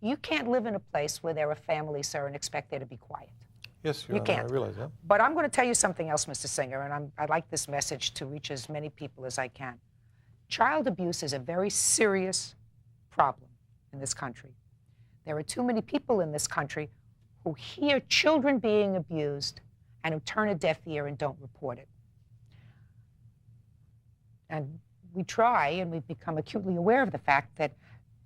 You can't live in a place where there are families, sir, and expect there to be quiet. Yes, Your You Honor, can't. I realize that. But I'm going to tell you something else, Mr. Singer, and I'd like this message to reach as many people as I can. Child abuse is a very serious problem in this country. There are too many people in this country who hear children being abused and who turn a deaf ear and don't report it. And we try, and we've become acutely aware of the fact that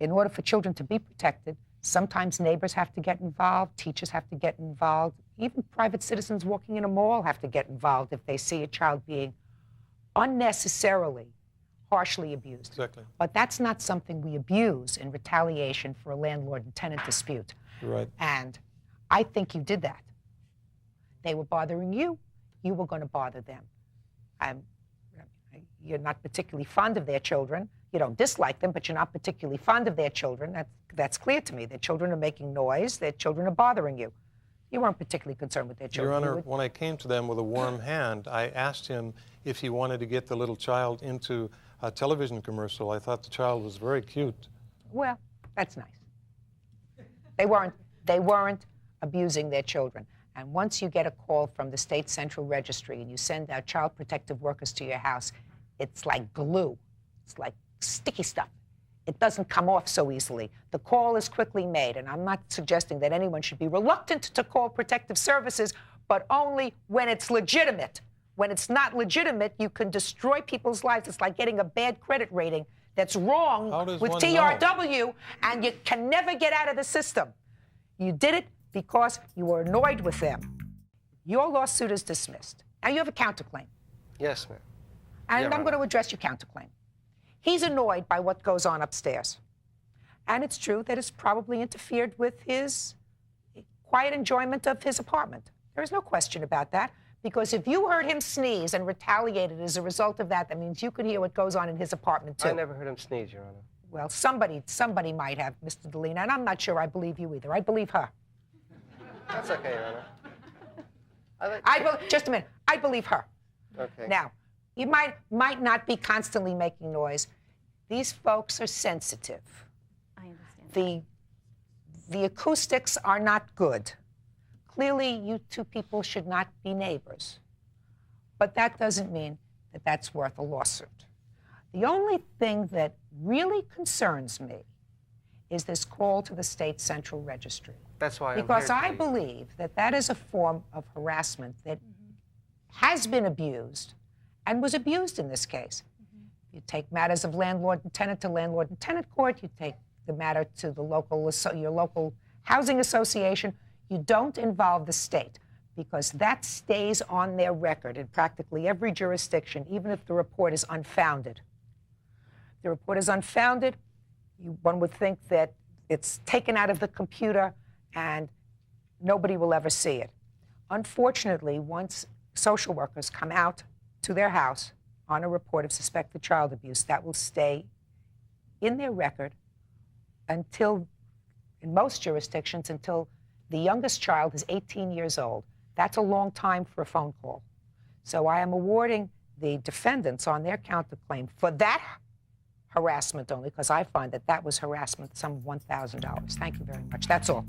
in order for children to be protected, sometimes neighbors have to get involved, teachers have to get involved, even private citizens walking in a mall have to get involved if they see a child being unnecessarily harshly abused. Exactly. But that's not something we abuse in retaliation for a landlord and tenant dispute. You're right. And I think you did that. They were bothering you. You were going to bother them. You're not particularly fond of their children. You don't dislike them, but you're not particularly fond of their children. That's clear to me. Their children are making noise. Their children are bothering you. You weren't particularly concerned with their children. Your Honor, when I came to them with a warm hand, I asked him if he wanted to get the little child into a television commercial. I thought the child was very cute. Well, that's nice. They weren't abusing their children. And once you get a call from the State Central Registry and you send out child protective workers to your house, it's like glue. It's like sticky stuff. It doesn't come off so easily. The call is quickly made, and I'm not suggesting that anyone should be reluctant to call protective services, but only when it's legitimate. When it's not legitimate, you can destroy people's lives. It's like getting a bad credit rating that's wrong with TRW, and you can never get out of the system. You did it because you were annoyed with them. Your lawsuit is dismissed. Now you have a counterclaim. Yes, ma'am. And I'm going to address your counterclaim. He's annoyed by what goes on upstairs. And it's true that it's probably interfered with his quiet enjoyment of his apartment. There is no question about that, because if you heard him sneeze and retaliated as a result of that, that means you could hear what goes on in his apartment, too. I never heard him sneeze, Your Honor. Well, somebody might have, Mr. Delina, and I'm not sure I believe you either. I believe her. That's okay, Your Honor. Just a minute. I believe her. Okay. Now, you might not be constantly making noise. These folks are sensitive. I understand. The acoustics are not good. Clearly, you two people should not be neighbors. But that doesn't mean that that's worth a lawsuit. The only thing that really concerns me is this call to the State Central Registry. That's why I'm Because here I today. believe that that is a form of harassment that has been abused and was abused in this case. You take matters of landlord and tenant to landlord and tenant court. You take the matter to the your local housing association. You don't involve the state, because that stays on their record in practically every jurisdiction, even if the report is unfounded. If the report is unfounded, one would think that it's taken out of the computer and nobody will ever see it. Unfortunately, once social workers come out to their house on a report of suspected child abuse, that will stay in their record until, in most jurisdictions, until the youngest child is 18 years old. That's a long time for a phone call. So I am awarding the defendants on their counterclaim for that harassment only, because I find that that was harassment, some $1,000. Thank you very much. That's all.